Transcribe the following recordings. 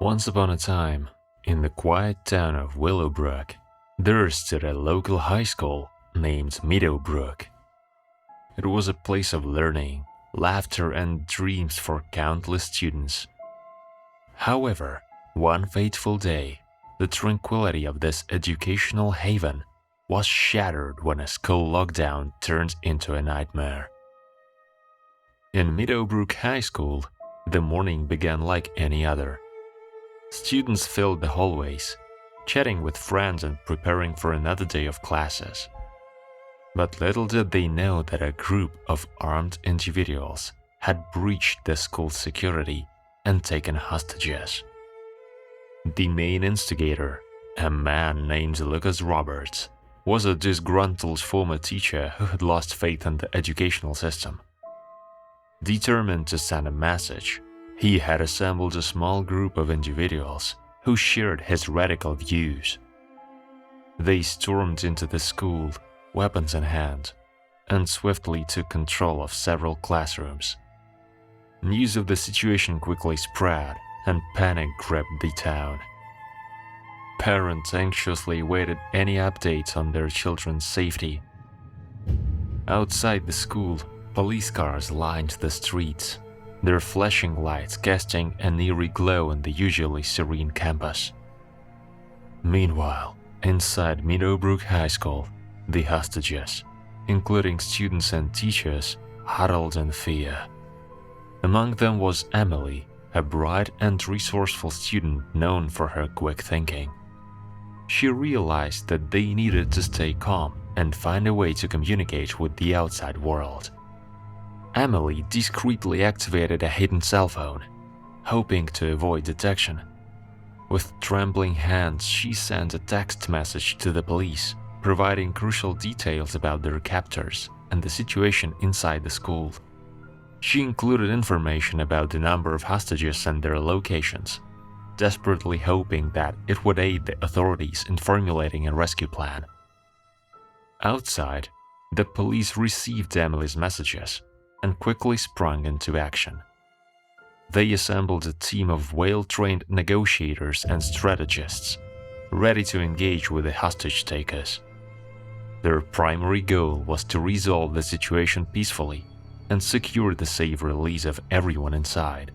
Once upon a time, in the quiet town of Willowbrook, there stood a local high school named Meadowbrook. It was a place of learning, laughter, and dreams for countless students. However, one fateful day, the tranquility of this educational haven was shattered when a school lockdown turned into a nightmare. In Meadowbrook High School, the morning began like any other. Students filled the hallways, chatting with friends and preparing for another day of classes. But little did they know that a group of armed individuals had breached the school's security and taken hostages. The main instigator, a man named Lucas Roberts, was a disgruntled former teacher who had lost faith in the educational system. Determined to send a message, he had assembled a small group of individuals who shared his radical views. They stormed into the school, weapons in hand, and swiftly took control of several classrooms. News of the situation quickly spread, and panic gripped the town. Parents anxiously waited any updates on their children's safety. Outside the school, police cars lined the streets, their flashing lights casting an eerie glow on the usually serene campus. Meanwhile, inside Meadowbrook High School, the hostages, including students and teachers, huddled in fear. Among them was Emily, a bright and resourceful student known for her quick thinking. She realized that they needed to stay calm and find a way to communicate with the outside world. Emily discreetly activated a hidden cell phone, hoping to avoid detection. With trembling hands, she sent a text message to the police, providing crucial details about their captors and the situation inside the school. She included information about the number of hostages and their locations, desperately hoping that it would aid the authorities in formulating a rescue plan. Outside, the police received Emily's messages and quickly sprung into action. They assembled a team of well-trained negotiators and strategists, ready to engage with the hostage takers. Their primary goal was to resolve the situation peacefully and secure the safe release of everyone inside.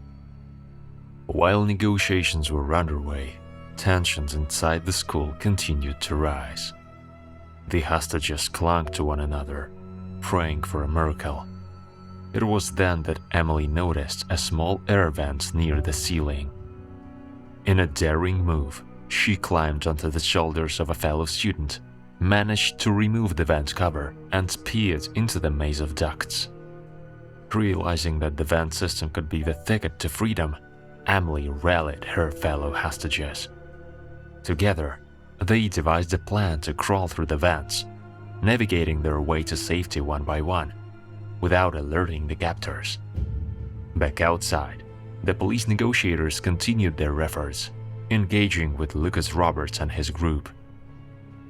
While negotiations were underway, tensions inside the school continued to rise. The hostages clung to one another, praying for a miracle. It was then that Emily noticed a small air vent near the ceiling. In a daring move, she climbed onto the shoulders of a fellow student, managed to remove the vent cover, and peered into the maze of ducts. Realizing that the vent system could be the ticket to freedom, Emily rallied her fellow hostages. Together, they devised a plan to crawl through the vents, navigating their way to safety one by one, without alerting the captors. Back outside, the police negotiators continued their efforts, engaging with Lucas Roberts and his group.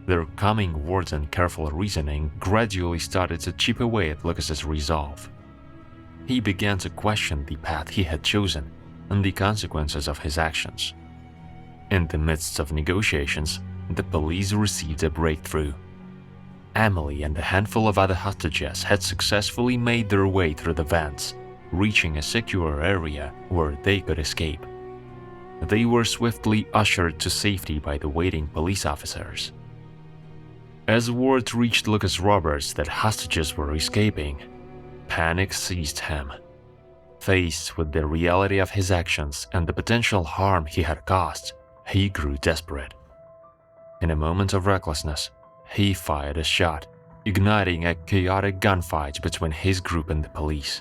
Their calming words and careful reasoning gradually started to chip away at Lucas's resolve. He began to question the path he had chosen and the consequences of his actions. In the midst of negotiations, the police received a breakthrough. Emily and a handful of other hostages had successfully made their way through the vents, reaching a secure area where they could escape. They were swiftly ushered to safety by the waiting police officers. As word reached Lucas Roberts that hostages were escaping, panic seized him. Faced with the reality of his actions and the potential harm he had caused, he grew desperate. In a moment of recklessness, he fired a shot, igniting a chaotic gunfight between his group and the police.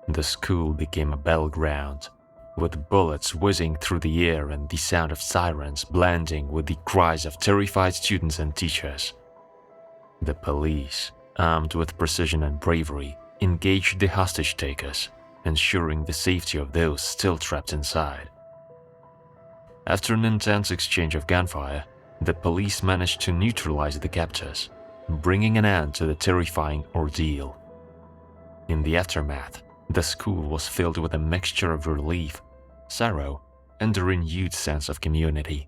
The school became a battleground, with bullets whizzing through the air and the sound of sirens blending with the cries of terrified students and teachers. The police, armed with precision and bravery, engaged the hostage takers, ensuring the safety of those still trapped inside. After an intense exchange of gunfire, the police managed to neutralize the captors, bringing an end to the terrifying ordeal. In the aftermath, the school was filled with a mixture of relief, sorrow, and a renewed sense of community.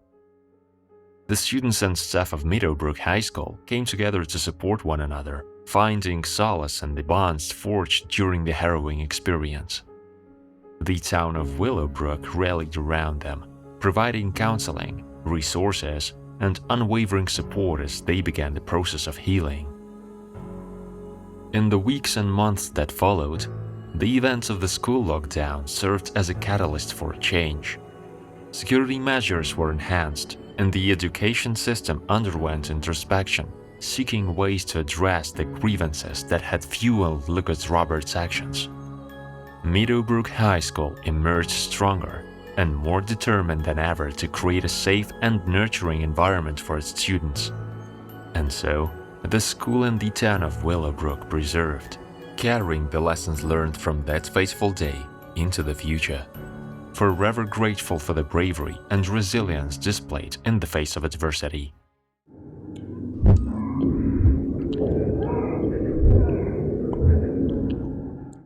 The students and staff of Meadowbrook High School came together to support one another, finding solace in the bonds forged during the harrowing experience. The town of Willowbrook rallied around them, providing counseling, resources, and unwavering support as they began the process of healing. In the weeks and months that followed, the events of the school lockdown served as a catalyst for change. Security measures were enhanced, and the education system underwent introspection, seeking ways to address the grievances that had fueled Lucas Roberts' actions. Meadowbrook High School emerged stronger and more determined than ever to create a safe and nurturing environment for its students. And so, the school and the town of Willowbrook preserved, carrying the lessons learned from that fateful day into the future, forever grateful for the bravery and resilience displayed in the face of adversity.